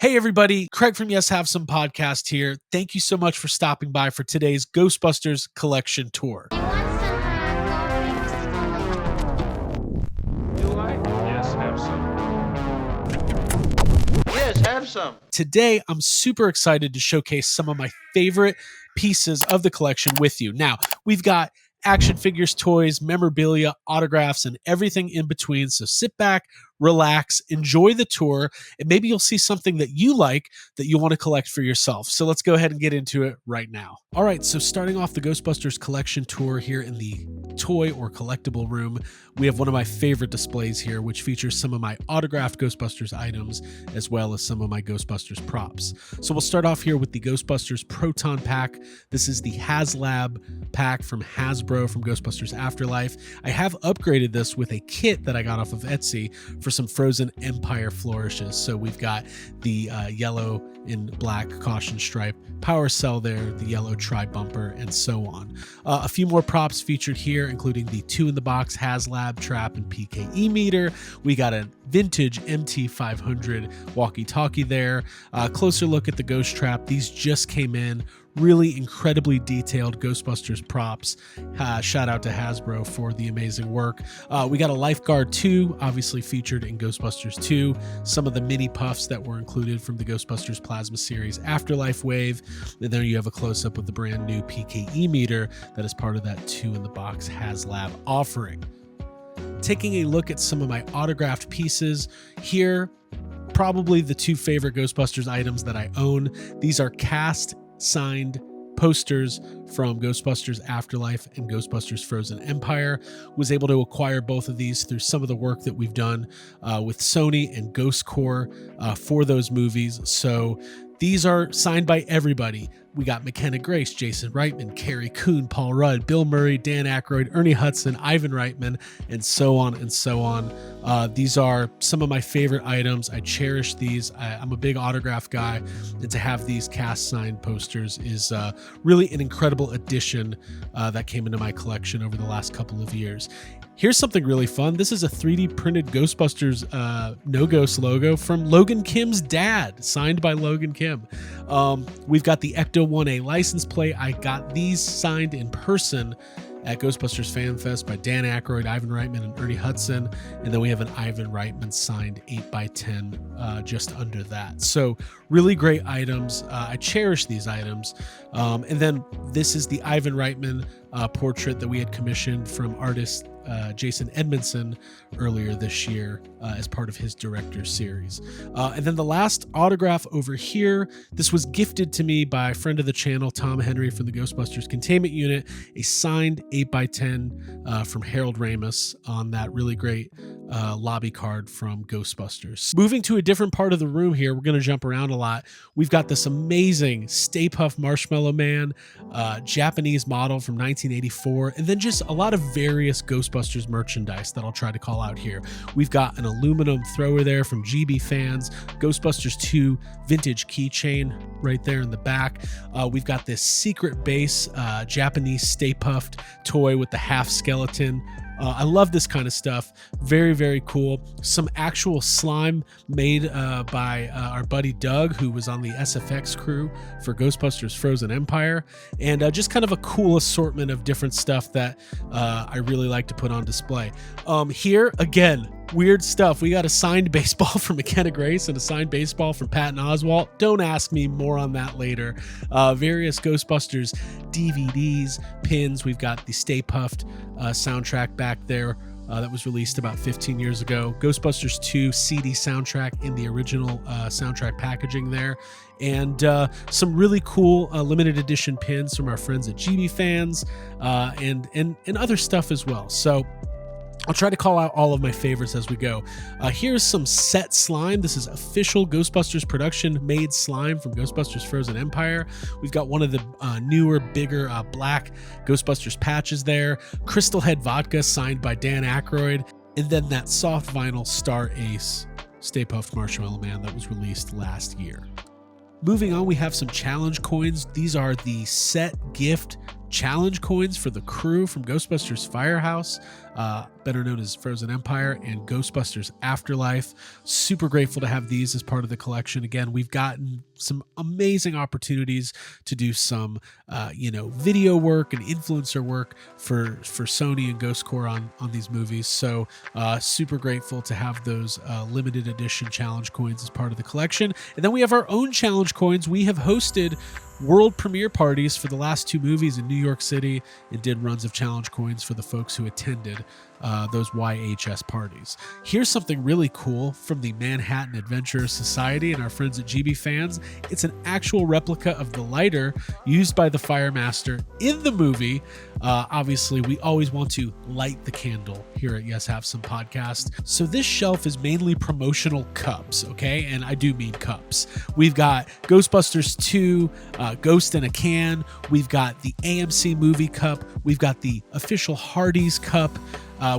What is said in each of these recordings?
Hey everybody, Craig from Yes Have Some podcast here. Thank you so much for stopping by for today's Ghostbusters collection tour. Do I? Yes, have some. Yes, have some. Today, I'm super excited to showcase some of my favorite pieces of the collection with you. Now, we've got action figures, toys, memorabilia, autographs, and everything in between. So sit back, relax, enjoy the tour, and maybe you'll see something that you like that you want to collect for yourself. So let's go ahead and get into it right now. All right, so starting off the Ghostbusters collection tour here in the toy or collectible room, we have one of my favorite displays here, which features some of my autographed Ghostbusters items, as well as some of my Ghostbusters props. So we'll start off here with the Ghostbusters Proton Pack. This is the HasLab pack from Hasbro from Ghostbusters Afterlife. I have upgraded this with a kit that I got off of Etsy for some Frozen Empire flourishes. So we've got the yellow and black caution stripe power cell there, the yellow tri-bumper, and so on. A few more props featured here, including the 2-in-the-box HasLab trap and PKE meter. We got a vintage MT500 walkie-talkie there. Closer look at the ghost trap. These just came in. Really incredibly detailed Ghostbusters props. Shout out to Hasbro for the amazing work. We got a Lifeguard 2, obviously featured in Ghostbusters 2. Some of the mini puffs that were included from the Ghostbusters Plasma Series Afterlife wave. And then you have a close-up of the brand new PKE meter that is part of that 2-in-the-box HasLab offering. Taking a look at some of my autographed pieces here, probably the two favorite Ghostbusters items that I own. These are cast signed posters from Ghostbusters Afterlife and Ghostbusters Frozen Empire. Was able to acquire both of these through some of the work that we've done with Sony and Ghost Corps for those movies. So these are signed by everybody. We got McKenna Grace, Jason Reitman, Carrie Coon, Paul Rudd, Bill Murray, Dan Aykroyd, Ernie Hudson, Ivan Reitman, and so on and so on. These are some of my favorite items. I cherish these. I'm a big autograph guy, and to have these cast signed posters is really an incredible addition that came into my collection over the last couple of years. Here's something really fun. This is a 3D printed Ghostbusters No Ghost logo from Logan Kim's dad, signed by Logan Kim. We've got the Ecto 1A license plate. I got these signed in person at Ghostbusters Fan Fest by Dan Aykroyd, Ivan Reitman, and Ernie Hudson. And then we have an Ivan Reitman signed 8x10 just under that. So really great items. I cherish these items. And then this is the Ivan Reitman portrait that we had commissioned from artist Jason Edmondson earlier this year as part of his director's series. And then the last autograph over here, this was gifted to me by a friend of the channel, Tom Henry from the Ghostbusters Containment Unit, a signed 8x10 from Harold Ramis on that really great lobby card from Ghostbusters. Moving to a different part of the room here, we're going to jump around a lot. We've got this amazing Stay Puft Marshmallow Man, Japanese model from 1984, and then just a lot of various Ghostbusters merchandise that I'll try to call out here. We've got an aluminum thrower there from GB Fans, Ghostbusters 2 vintage keychain right there in the back. We've got this secret base Japanese Stay Puft toy with the half skeleton. I love this kind of stuff. Very, very cool. Some actual slime made by our buddy Doug, who was on the SFX crew for Ghostbusters Frozen Empire. And just kind of a cool assortment of different stuff that I really like to put on display. Here, again, weird stuff. We got a signed baseball from McKenna Grace and a signed baseball from Patton Oswalt. Don't ask me, more on that later. Various Ghostbusters DVDs, pins. We've got the Stay Puft soundtrack back there that was released about 15 years ago. Ghostbusters 2 CD soundtrack in the original soundtrack packaging there. And some really cool limited edition pins from our friends at GB Fans and other stuff as well. So I'll try to call out all of my favorites as we go. Here's some set slime. This is official Ghostbusters production made slime from Ghostbusters Frozen Empire. We've got one of the newer, bigger black Ghostbusters patches there. Crystal Head Vodka signed by Dan Aykroyd. And then that soft vinyl Star Ace Stay Puft Marshmallow Man that was released last year. Moving on, we have some challenge coins. These are the set gift challenge coins for the crew from Ghostbusters Firehouse, better known as Frozen Empire, and Ghostbusters Afterlife. Super grateful to have these as part of the collection. Again, we've gotten some amazing opportunities to do some, video work and influencer work for Sony and Ghost Corps on these movies. So super grateful to have those limited edition challenge coins as part of the collection. And then we have our own challenge coins. We have hosted world premiere parties for the last 2 movies in New York City and did runs of challenge coins for the folks who attended those YHS parties. Here's something really cool from the Manhattan Adventurers Society and our friends at GB Fans. It's an actual replica of the lighter used by the Fire Master in the movie. Obviously, we always want to light the candle here at Yes Have Some Podcast. So this shelf is mainly promotional cups, okay? And I do mean cups. We've got Ghostbusters 2, Ghost in a Can. We've got the AMC movie cup. We've got the official Hardee's cup.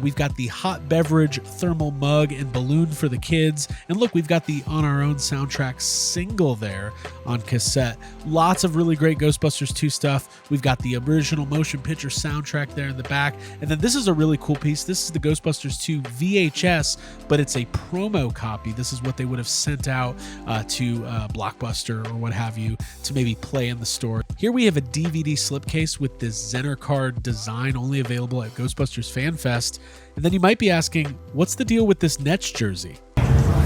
We've got the hot beverage thermal mug and balloon for the kids. And look, we've got the On Our Own soundtrack single there on cassette. Lots of really great Ghostbusters 2 stuff. We've got the original motion picture soundtrack there in the back. And then this is a really cool piece. This is the Ghostbusters 2 VHS, but it's a promo copy. This is what they would have sent out to Blockbuster or what have you to maybe play in the store. Here we have a DVD slipcase with this Zener card design, only available at Ghostbusters Fan Fest. And then you might be asking, what's the deal with this Nets jersey? Ghost!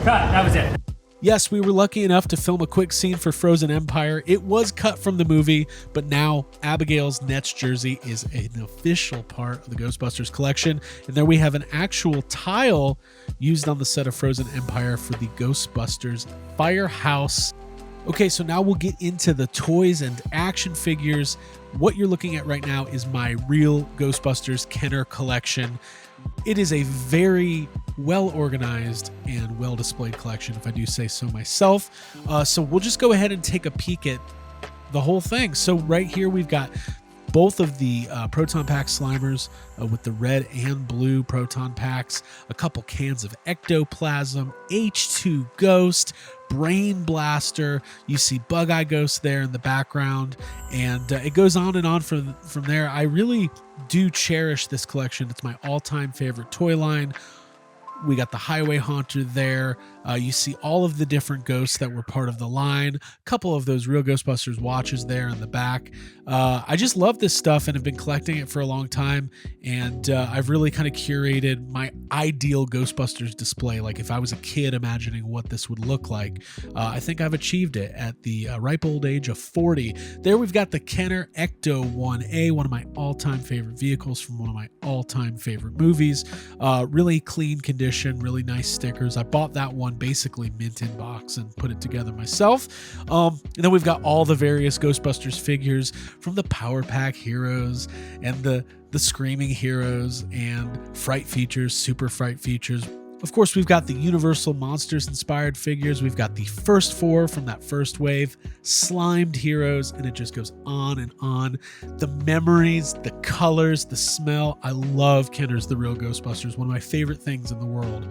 Cut, that was it. Yes, we were lucky enough to film a quick scene for Frozen Empire. It was cut from the movie, but now Abigail's Nets jersey is an official part of the Ghostbusters collection. And there we have an actual tile used on the set of Frozen Empire for the Ghostbusters Firehouse. Okay, so now we'll get into the toys and action figures. What you're looking at right now is my Real Ghostbusters Kenner collection. It is a very well organized and well displayed collection, if I do say so myself. So we'll just go ahead and take a peek at the whole thing. So right here we've got both of the Proton Pack Slimers with the red and blue Proton Packs, a couple cans of Ectoplasm, H2 Ghost, Brain Blaster. You see Bug-Eye Ghost there in the background, and it goes on and on from there. I really do cherish this collection. It's my all-time favorite toy line. We got the Highway Haunter there. You see all of the different ghosts that were part of the line. A couple of those Real Ghostbusters watches there in the back. I just love this stuff and have been collecting it for a long time. And I've really kind of curated my ideal Ghostbusters display. Like if I was a kid imagining what this would look like, I think I've achieved it at the ripe old age of 40. There we've got the Kenner Ecto 1A, one of my all-time favorite vehicles from one of my all-time favorite movies. Really clean condition, really nice stickers. I bought that one basically mint in box and put it together myself. And then we've got all the various Ghostbusters figures from the Power Pack Heroes and the Screaming Heroes and Fright Features, Super Fright Features. Of course, we've got the Universal Monsters inspired figures. We've got the first 4 from that first wave, Slimed Heroes, and it just goes on and on. The memories, the colors, the smell. I love Kenner's The Real Ghostbusters, one of my favorite things in the world.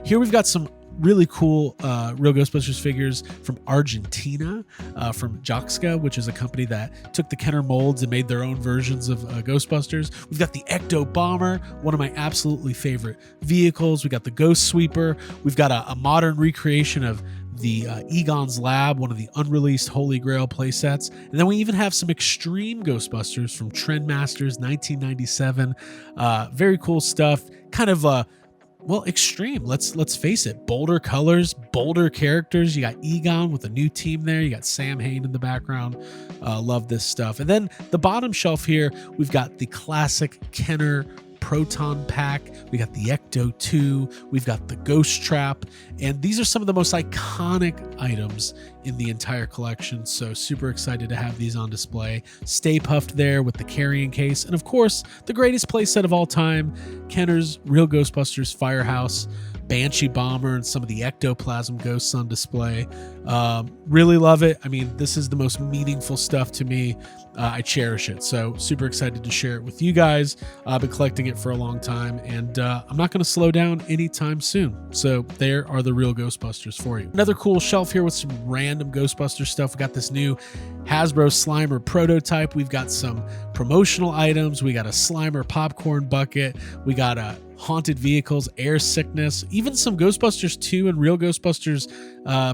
Here we've got some really cool Real Ghostbusters figures from Argentina, from Joxka, which is a company that took the Kenner molds and made their own versions of Ghostbusters. We've got the Ecto Bomber, one of my absolutely favorite vehicles. We got the Ghost Sweeper. We've got a modern recreation of the Egon's Lab, one of the unreleased Holy Grail playsets. And then we even have some extreme Ghostbusters from Trendmasters 1997. Very cool stuff. Kind of extreme. Let's face it. Bolder colors, bolder characters. You got Egon with a new team there. You got Sam Hain in the background. Love this stuff. And then the bottom shelf here, we've got the classic Kenner Proton Pack. We got the Ecto 2. We've got the Ghost Trap. And these are some of the most iconic items in the entire collection. So super excited to have these on display. Stay Puffed there with the carrying case. And of course, the greatest playset of all time, Kenner's Real Ghostbusters Firehouse Banshee Bomber and some of the ectoplasm ghosts on display. Really love it. I mean, this is the most meaningful stuff to me. I cherish it. So super excited to share it with you guys. I've been collecting it for a long time, and I'm not going to slow down anytime soon. So there are the Real Ghostbusters for you. Another cool shelf here with some random Ghostbuster stuff. We got this new Hasbro Slimer prototype. We've got some promotional items. We got a Slimer popcorn bucket. We got a haunted vehicles, air sickness, even some Ghostbusters 2 and Real Ghostbusters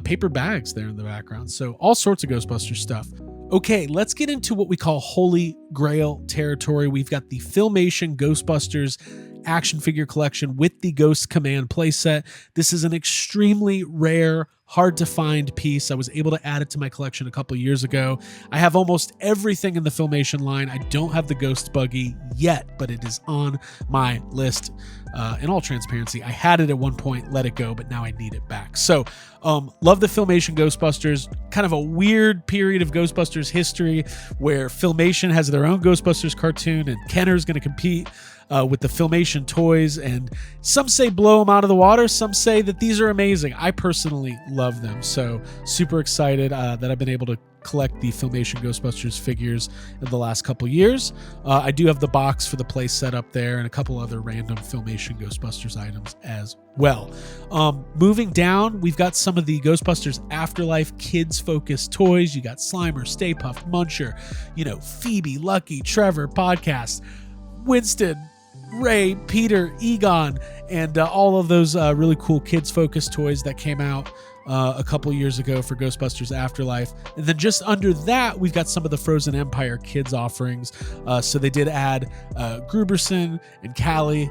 paper bags there in the background. So all sorts of Ghostbuster stuff. Okay, let's get into what we call Holy Grail territory. We've got the Filmation Ghostbusters action figure collection with the Ghost Command playset. This is an extremely rare, hard to find piece. I was able to add it to my collection a couple years ago. I have almost everything in the Filmation line. I don't have the Ghost Buggy yet, but it is on my list. In all transparency, I had it at one point, let it go, but now I need it back. So love the Filmation Ghostbusters. Kind of a weird period of Ghostbusters history where Filmation has their own Ghostbusters cartoon, and Kenner's going to compete with the Filmation toys, and some say blow them out of the water. Some say that these are amazing. I personally love them. So super excited that I've been able to collect the Filmation Ghostbusters figures in the last couple years. I do have the box for the play set up there and a couple other random Filmation Ghostbusters items as well. Moving down, we've got some of the Ghostbusters Afterlife kids focused toys. You got Slimer, Stay Puft, Muncher, Phoebe, Lucky, Trevor, Podcast, Winston, Ray, Peter, Egon, and all of those really cool kids focused toys that came out a couple years ago for Ghostbusters Afterlife. And then just under that, we've got some of the Frozen Empire kids offerings. So they did add Gruberson and Callie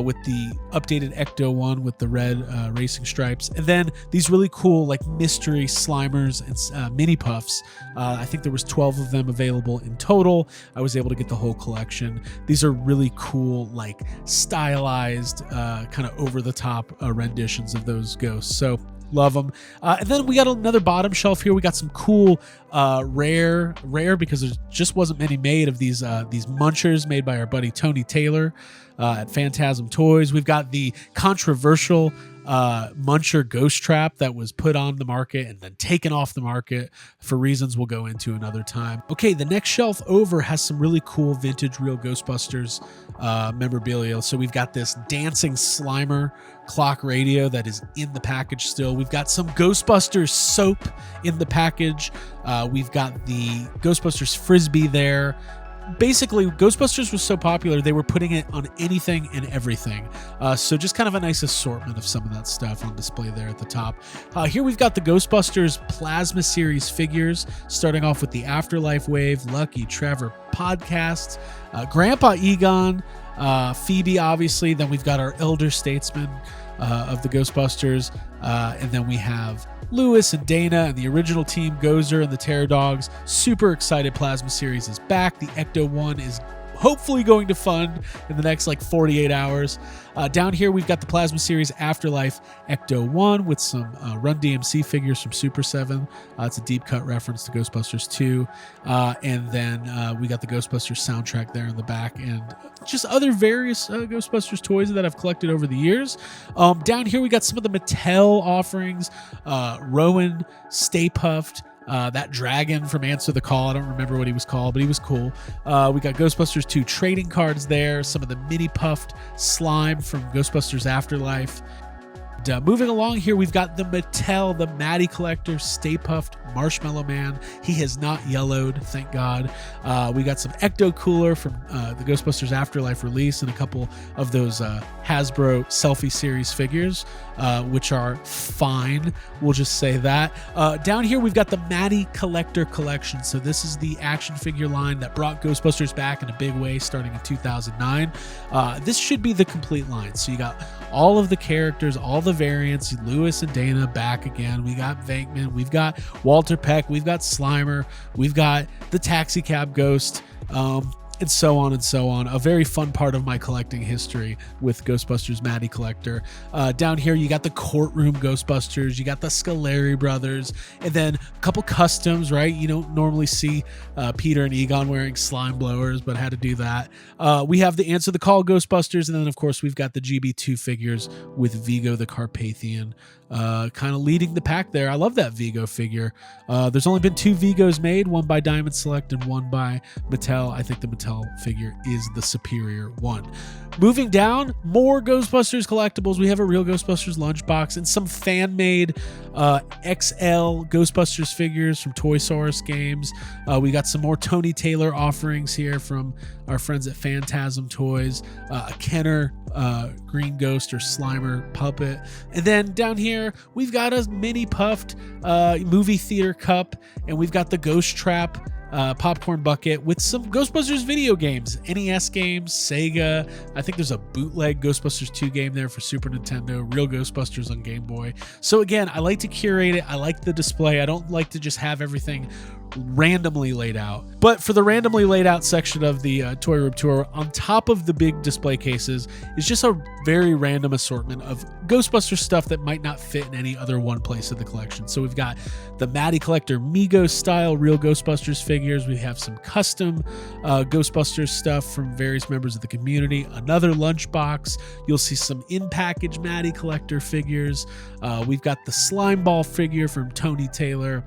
with the updated Ecto one with the red racing stripes. And then these really cool like mystery Slimers and mini puffs. I think there was 12 of them available in total. I was able to get the whole collection. These are really cool, like stylized, kind of over the top renditions of those ghosts. So love them. And then we got another bottom shelf here. We got some cool rare because there just wasn't many made of these munchers made by our buddy Tony Taylor at Phantasm Toys. We've got the controversial muncher ghost trap that was put on the market and then taken off the market for reasons we'll go into another time. Okay, the next shelf over has some really cool vintage Real Ghostbusters memorabilia. So we've got this dancing Slimer clock radio that is in the package still. We've got some Ghostbusters soap in the package. We've got the Ghostbusters Frisbee there. Basically, Ghostbusters was so popular, they were putting it on anything and everything. So just kind of a nice assortment of some of that stuff on display there at the top. Here we've got the Ghostbusters Plasma Series figures, starting off with the Afterlife Wave, Lucky, Trevor, Podcast, Grandpa Egon, Phoebe, obviously. Then we've got our Elder Statesman of the Ghostbusters. And then we have Lewis and Dana and the original team, Gozer and the Terror Dogs. Super excited Plasma Series is back. The Ecto 1 is hopefully going to fund in the next 48 hours. Down here, we've got the Plasma Series Afterlife Ecto 1 with some Run DMC figures from Super 7. It's a deep cut reference to Ghostbusters 2. And then we got the Ghostbusters soundtrack there in the back and just other various Ghostbusters toys that I've collected over the years. Down here, we got some of the Mattel offerings. Rowan, Stay Puft, that dragon from Answer the Call. I don't remember what he was called, but he was cool. We got Ghostbusters 2 trading cards there. Some of the mini puffed slime from Ghostbusters Afterlife. Moving along here, we've got the Mattel, the Matty Collector, Stay Puft, Marshmallow Man. He has not yellowed, thank God. We got some Ecto Cooler from the Ghostbusters Afterlife release and a couple of those Hasbro Selfie Series figures, which are fine. We'll just say that. Down here, we've got the Matty Collector Collection. So this is the action figure line that brought Ghostbusters back in a big way starting in 2009. This should be the complete line. So you got all of the characters, all the variants, Lewis and Dana back again. We got Venkman, we've got Walter Peck, we've got Slimer, we've got the Taxi Cab Ghost. and so on and so on. A very fun part of my collecting history with Ghostbusters Matty Collector. Down here, you got the Courtroom Ghostbusters, you got the Scoleri Brothers, and then a couple customs, right? You don't normally see Peter and Egon wearing slime blowers, but had to do that. We have the Answer the Call Ghostbusters, and then, of course, we've got the GB2 figures with Vigo the Carpathian kind of leading the pack there. I love that Vigo figure. There's only been 2 Vigos made, one by Diamond Select and one by Mattel. I think the Mattel figure is the superior one. Moving down, more Ghostbusters collectibles. We have a Real Ghostbusters lunchbox and some fan-made XL Ghostbusters figures from Toy Source Games. We got some more Tony Taylor offerings here from our friends at Phantasm Toys. A Kenner Green Ghost or Slimer puppet. And then down here, we've got a mini puffed movie theater cup, and we've got the Ghost Trap popcorn bucket with some Ghostbusters video games, NES games, Sega. I think there's a bootleg Ghostbusters 2 game there for Super Nintendo, Real Ghostbusters on Game Boy. So again, I like to curate it. I like the display. I don't like to just have everything randomly laid out. But for the randomly laid out section of the Toy Room Tour, on top of the big display cases is just a very random assortment of Ghostbusters stuff that might not fit in any other one place of the collection. So we've got the Matty Collector Migos style Real Ghostbusters figures. We have some custom Ghostbusters stuff from various members of the community. Another lunchbox. You'll see some in-package Matty Collector figures. We've got the Slime Ball figure from Tony Taylor.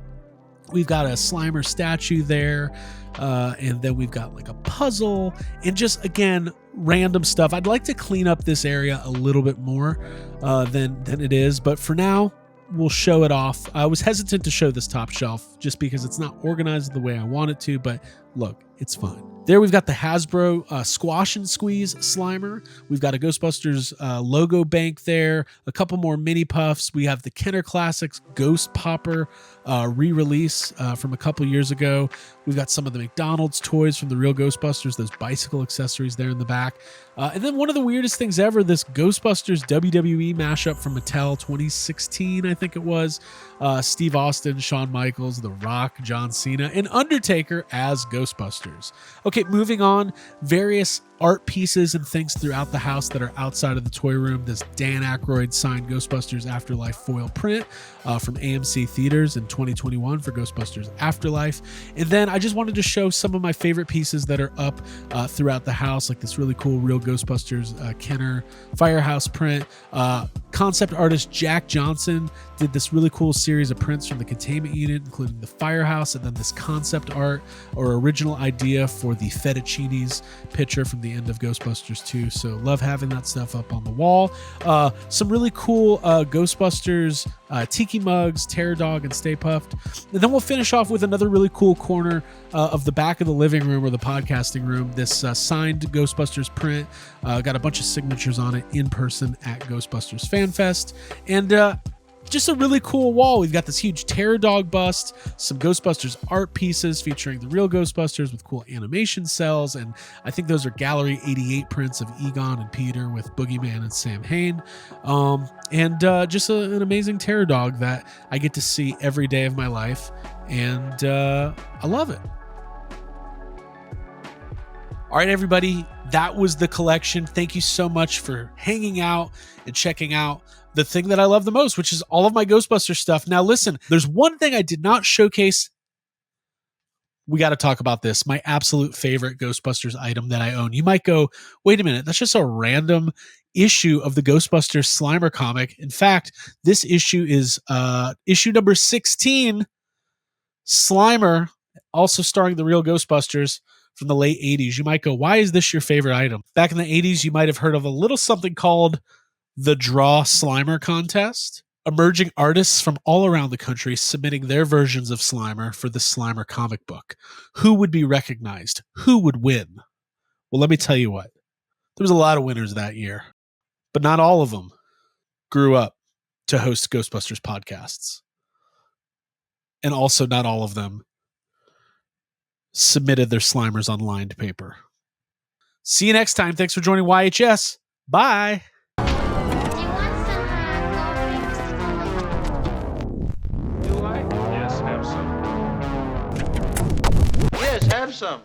We've got a Slimer statue there, and then we've got like a puzzle and just, again, random stuff. I'd like to clean up this area a little bit more than it is, but for now, we'll show it off. I was hesitant to show this top shelf just because it's not organized the way I want it to, but look, it's fun. There we've got the Hasbro Squash and Squeeze Slimer. We've got a Ghostbusters logo bank there, a couple more mini puffs. We have the Kenner Classics Ghost Popper re-release from a couple years ago. We've got some of the McDonald's toys from the Real Ghostbusters, those bicycle accessories there in the back. And then one of the weirdest things ever, this Ghostbusters WWE mashup from Mattel 2016, I think it was. Steve Austin, Shawn Michaels, The Rock, John Cena, and Undertaker as Ghostbusters. Okay, moving on, various art pieces and things throughout the house that are outside of the toy room. This Dan Aykroyd signed Ghostbusters Afterlife foil print from AMC Theaters in 2021 for Ghostbusters Afterlife. And then I just wanted to show some of my favorite pieces that are up throughout the house, like this really cool Real Ghostbusters Kenner Firehouse print. Concept artist Jack Johnson did this really cool series of prints from the containment unit, including the firehouse, and then this concept art or original idea for the Fettuccine's picture from the end of Ghostbusters 2. So love having that stuff up on the wall. Some really cool Ghostbusters tiki mugs, Terror Dog, and Stay Puffed. And then we'll finish off with another really cool corner of the back of the living room or the podcasting room. This signed Ghostbusters print. Got a bunch of signatures on it in person at Ghostbusters Fan Fest. And just a really cool wall. We've got this huge Terror Dog bust, some Ghostbusters art pieces featuring the Real Ghostbusters with cool animation cells, and I think those are Gallery 88 prints of Egon and Peter with Boogeyman and Sam Hain. And just an amazing Terror Dog that I get to see every day of my life, and I love it. All right, everybody, that was the collection. Thank you so much for hanging out and checking out the thing that I love the most, which is all of my Ghostbusters stuff. Now, listen, there's one thing I did not showcase. We got to talk about this. My absolute favorite Ghostbusters item that I own. You might go, wait a minute, that's just a random issue of the Ghostbusters Slimer comic. In fact, this issue is issue number 16, Slimer, also starring the Real Ghostbusters from the late 80s. You might go, why is this your favorite item? Back in the 80s, you might have heard of a little something called the Draw Slimer Contest. Emerging artists from all around the country submitting their versions of Slimer for the Slimer comic book. Who would be recognized? Who would win? Well, let me tell you what. There was a lot of winners that year, but not all of them grew up to host Ghostbusters podcasts. And also not all of them submitted their Slimers on lined paper. See you next time. Thanks for joining YHS. Bye. Yes, have some. Yes, have some.